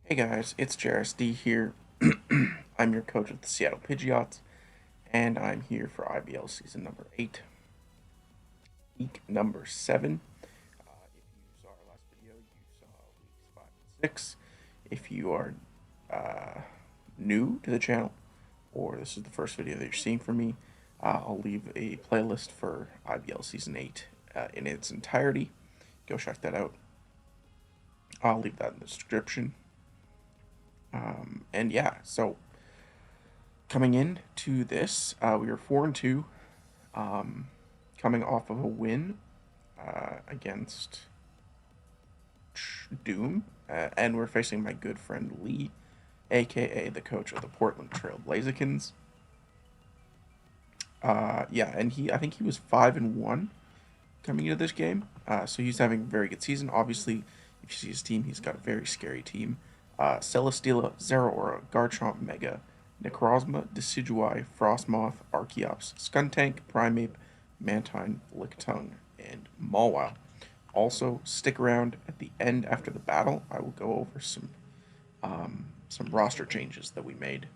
Hey guys, it's JRSD here. I'm your coach of the Seattle Pidgeots, and I'm here for IBL season number 8, week number 7. If you saw our last video, you saw weeks 5 and 6. If you are new to the channel, or this is the first video that you're seeing from me, I'll leave a playlist for IBL season 8 in its entirety. Go check that out. I'll leave that in the description. And yeah, so coming into this, we were 4-2, coming off of a win against Doom, and we're facing my good friend Lee, aka the coach of the Portland Trail Blazekins. Yeah, and I think he was 5-1 coming into this game, so he's having a very good season. Obviously, if you see his team, he's got a very scary team. Celesteela, Zeraora, Garchomp, Mega, Necrozma, Decidueye, Frostmoth, Archeops, Skuntank, Primeape, Mantine, Lickitung, and Mawile. Also, stick around at the end after the battle. I will go over some roster changes that we made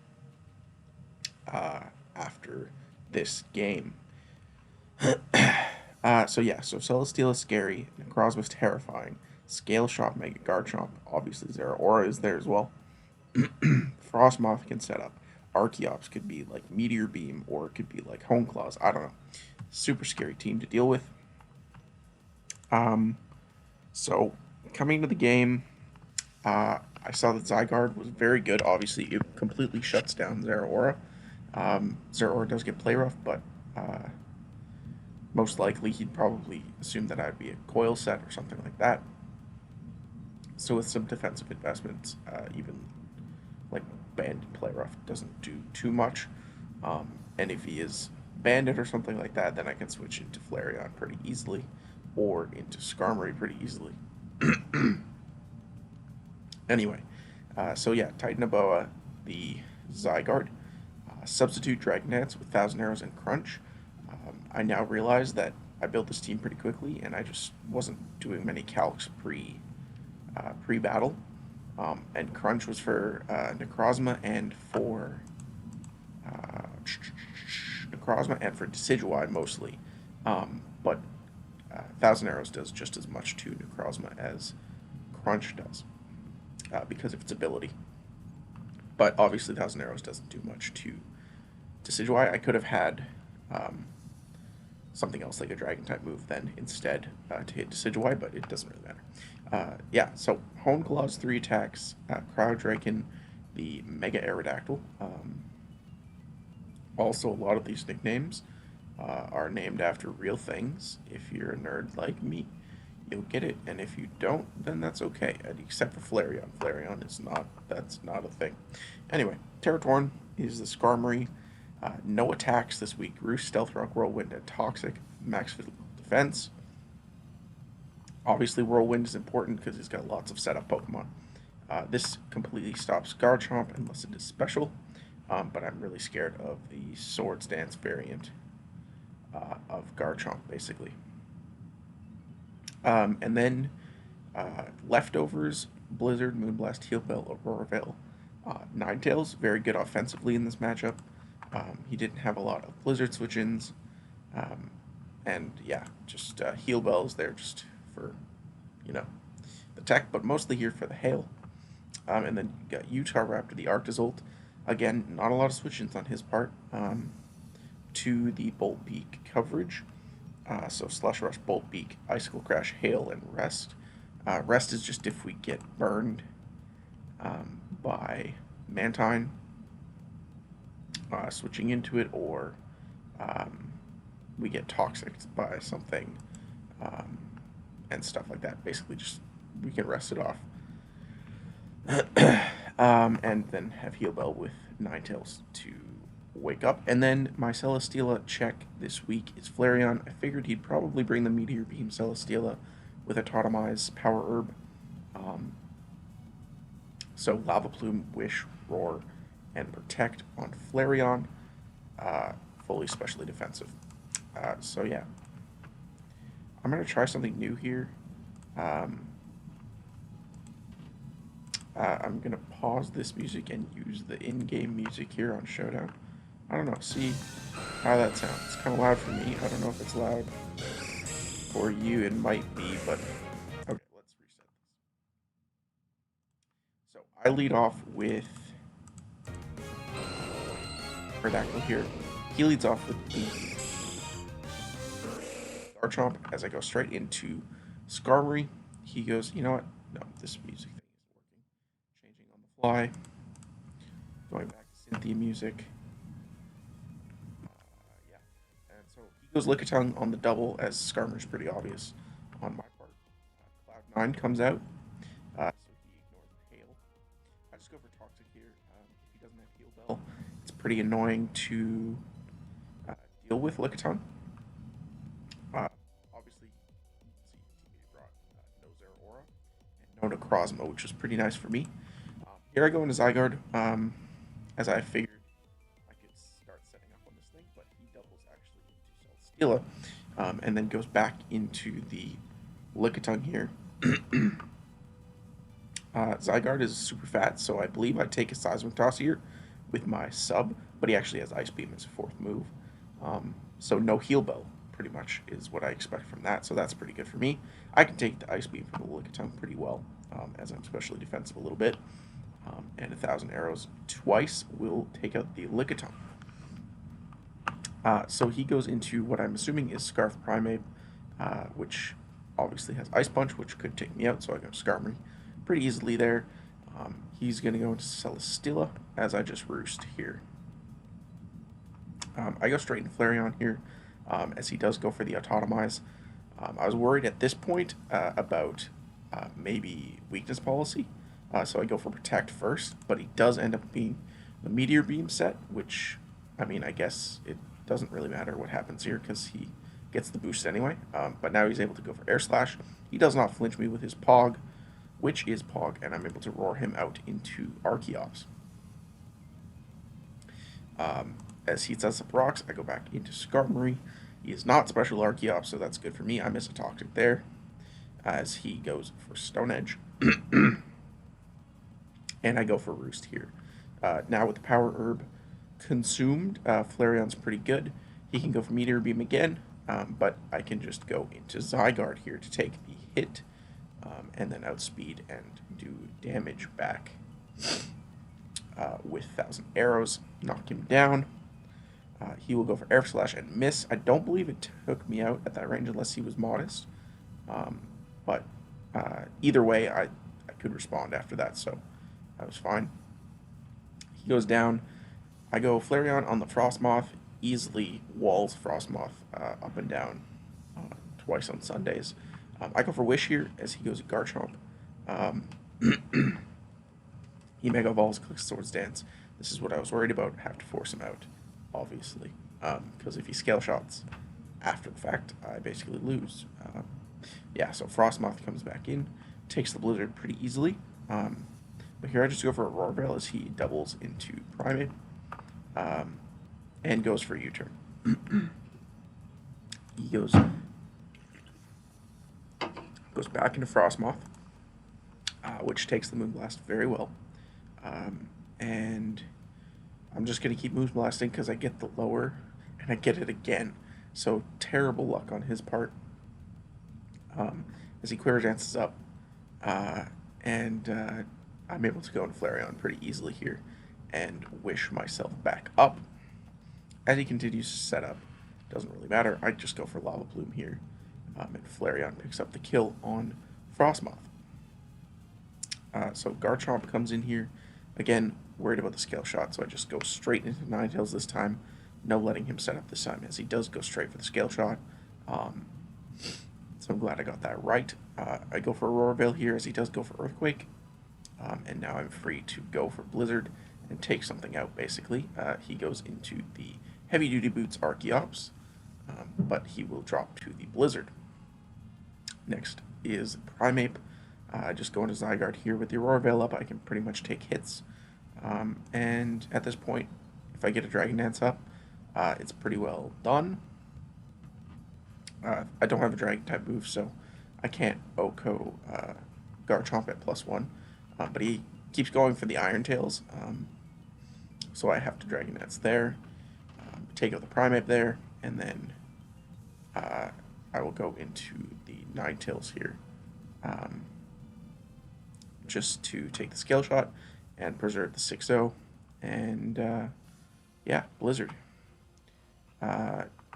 after this game. So Celesteela is scary, Necrozma's terrifying, Scale Shot, Mega Garchomp, obviously Zeraora is there as well. Frostmoth can set up. Archeops could be like Meteor Beam, or it could be like Hone Claws. I don't know. Super scary team to deal with. So coming to the game, I saw that Zygarde was very good. Obviously, it completely shuts down Zeraora. Zeraora does get play rough, but most likely he'd probably assume that I'd be a coil set or something like that. So with some defensive investments, even like banded play rough doesn't do too much. And if he is banded or something like that, then I can switch into Flareon pretty easily, or into Skarmory pretty easily. Anyway, so yeah, Titanoboa, the Zygarde, substitute Dragonance with Thousand Arrows and Crunch. I now realize that I built this team pretty quickly, and I just wasn't doing many calcs pre-battle. And Crunch was for Necrozma and for Decidueye mostly. But Thousand Arrows does just as much to Necrozma as Crunch does because of its ability. But obviously, Thousand Arrows doesn't do much to Decidueye. I could have had something else like a Dragon type move then instead to hit Decidueye, but it doesn't really matter. Yeah, so Hone Claws, 3 attacks, Crowd Draken, the Mega Aerodactyl. Also, a lot of these nicknames are named after real things. If you're a nerd like me, you'll get it, and if you don't, then that's okay. Except for Flareon. Flareon is not, that's not a thing. Anyway, Terratorn is the Skarmory. No attacks this week. Roost, Stealth Rock, Whirlwind, and Toxic. Max physical defense. Obviously, Whirlwind is important because he's got lots of setup Pokemon. This completely stops Garchomp unless it is special, but I'm really scared of the Swords Dance variant of Garchomp, basically. And then leftovers, Blizzard, Moonblast, Heal Bell, Aurora Veil, Ninetales, very good offensively in this matchup. He didn't have a lot of Blizzard switch-ins. And yeah, just Heal Bell's there just for, the tech, but mostly here for the hail. And then you got Utah Raptor, the Arctozolt. Again, not a lot of switch-ins on his part to the Bolt Beak coverage. So Slush Rush, Bolt Beak, Icicle Crash, Hail, and Rest. Rest is just if we get burned by Mantine, switching into it, or we get toxic by something and stuff like that. Basically, just we can rest it off. And then have Heal Bell with Ninetales to wake up. And then my Celesteela check this week is Flareon. I figured he'd probably bring the Meteor Beam Celesteela with a Totemize Power Herb. So Lava Plume, Wish, Roar, and Protect on Flareon. Fully specially defensive. So yeah. I'm going to try something new here. I'm gonna pause this music and use the in-game music here on Showdown. I don't know, see how that sounds. It's kind of loud for me. I don't know if it's loud for you. It might be, but okay, let's reset this. So I lead off with Ardactyl here. He leads off with the Garchomp as I go straight into Skarmory. He goes, you know what? No, this music thing isn't working. Changing on the fly. Going back to Cynthia music. Yeah. And so he goes Lickitung on the double as Skarmory's pretty obvious on my part. Cloud9 comes out. So he ignores the hail. I just go for Toxic here. If he doesn't have Heal Bell, it's pretty annoying to deal with Lickitung. Obviously, you can see teammate brought no Zeraora and no Necrozma, which was pretty nice for me. Here I go into Zygarde, as I figured I could start setting up on this thing, but he doubles actually into Celesteela, and then goes back into the Lickitung here. Zygarde is super fat, so I believe I take a Seismic Toss here with my sub, but he actually has Ice Beam as a fourth move. So no Heal Bell, pretty much, is what I expect from that, so that's pretty good for me. I can take the Ice Beam from the Lickitung pretty well, as I'm specially defensive a little bit. And 1,000 arrows twice will take out the Lickitung. So he goes into what I'm assuming is Scarf Primeape, which obviously has Ice Punch, which could take me out, so I go Skarmory pretty easily there. He's going to go into Celesteela as I just roost here. I go straight into Flareon here, as he does go for the Autotomize. I was worried at this point about maybe Weakness Policy, so I go for Protect first, but he does end up being the Meteor Beam set, which, I mean, I guess it doesn't really matter what happens here because he gets the boost anyway. But now he's able to go for Air Slash. He does not flinch me with his Pog, which is Pog, and I'm able to roar him out into Archeops. As he sets up rocks, I go back into Skarmory. He is not special Archeops, so that's good for me. I miss a Toxic there, as he goes for Stone Edge. And I go for Roost here. Now with the Power Herb consumed, Flareon's pretty good. He can go for Meteor Beam again, but I can just go into Zygarde here to take the hit, and then outspeed and do damage back with 1,000 arrows. Knock him down. He will go for Air Slash and miss. I don't believe it took me out at that range unless he was modest. But either way, I could respond after that, so that was fine. He goes down. I go Flareon on the Frostmoth. Easily walls Frostmoth up and down twice on Sundays. I go for Wish here as he goes Garchomp. He Mega Evolves, clicks Swords Dance. This is what I was worried about. Have to force him out, obviously, because if he Scale Shots after the fact, I basically lose. Yeah, so Frostmoth comes back in, takes the Blizzard pretty easily. But here I just go for Aurora Veil as he doubles into Primeape, and goes for a U-turn. He goes back into Frostmoth, which takes the Moonblast very well. And I'm just going to keep Moonblasting because I get the lower, and I get it again. So terrible luck on his part. As he Quiver Dances up, and I'm able to go into Flareon pretty easily here and wish myself back up. As he continues to set up, doesn't really matter. I just go for Lava Plume here, and Flareon picks up the kill on Frostmoth. So Garchomp comes in here. Again, worried about the Scale Shot, so I just go straight into Ninetales this time. No letting him set up this time, as he does go straight for the Scale Shot. So I'm glad I got that right. I go for Aurora Veil here, as he does go for Earthquake. And now I'm free to go for Blizzard and take something out, basically. He goes into the Heavy Duty Boots Archeops, but he will drop to the Blizzard. Next is Primeape. Just going to Zygarde here with the Aurora Veil up, I can pretty much take hits. And at this point, if I get a Dragon Dance up, it's pretty well done. I don't have a Dragon type move, so I can't OHKO Garchomp at +1. But he keeps going for the Iron Tails. So I have to Dragonets there, take out the Primeape there, and then I will go into the Ninetales here, just to take the Scale Shot and preserve the 6-0, and yeah, Blizzard.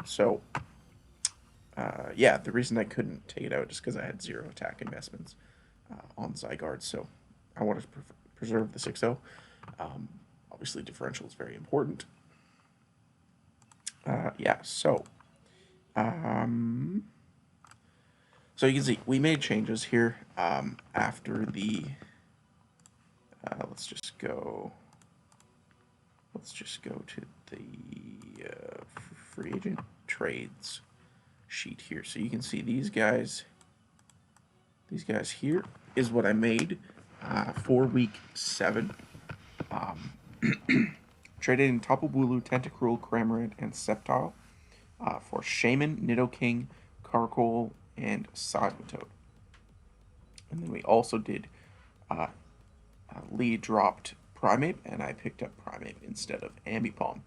So yeah, the reason I couldn't take it out is because I had 0 attack investments on Zygarde, so I wanted to preserve the 6-0. Obviously, differential is very important. Yeah, so so you can see we made changes here after the. Let's just go to the free agent trades sheet here, so you can see these guys. These guys here is what I made for week 7. Traded in Tapu Bulu, Tentacruel, Cramorant, and Sceptile for Shaman, Nidoking, Carkol, and Seismitoad. And then we also did Lee dropped Primeape, and I picked up Primeape instead of Ambipom.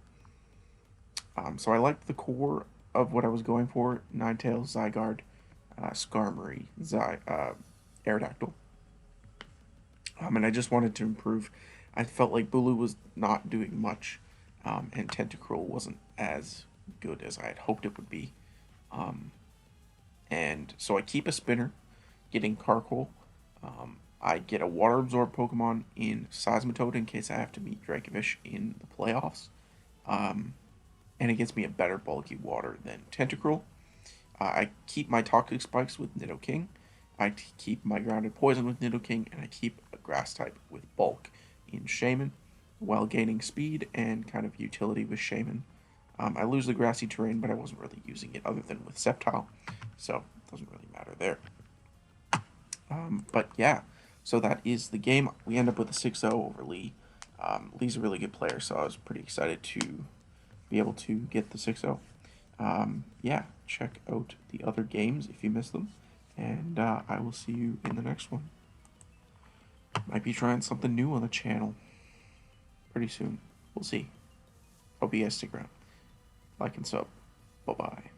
So I liked the core of what I was going for: Ninetales, Zygarde, Skarmory, Aerodactyl. And I just wanted to improve. I felt like Bulu was not doing much, and Tentacruel wasn't as good as I had hoped it would be. And so I keep a spinner, getting Carkol. I get a Water Absorb Pokemon in Seismitoad in case I have to meet Dracovish in the playoffs. And it gets me a better bulky water than Tentacruel. I keep my Toxic Spikes with Nidoking. I keep my Grounded Poison with Nidoking, and I keep a Grass type with Bulk in Shaman, while gaining speed and kind of utility with Shaman. I lose the grassy terrain, but I wasn't really using it other than with Sceptile, so it doesn't really matter there. But yeah, so that is the game. We end up with a 6-0 over Lee. Lee's a really good player, so I was pretty excited to be able to get the 6-0. Yeah, check out the other games if you missed them, and I will see you in the next one. Might be trying something new on the channel pretty soon. We'll see. Hope you guys stick around. Like and sub. Bye-bye.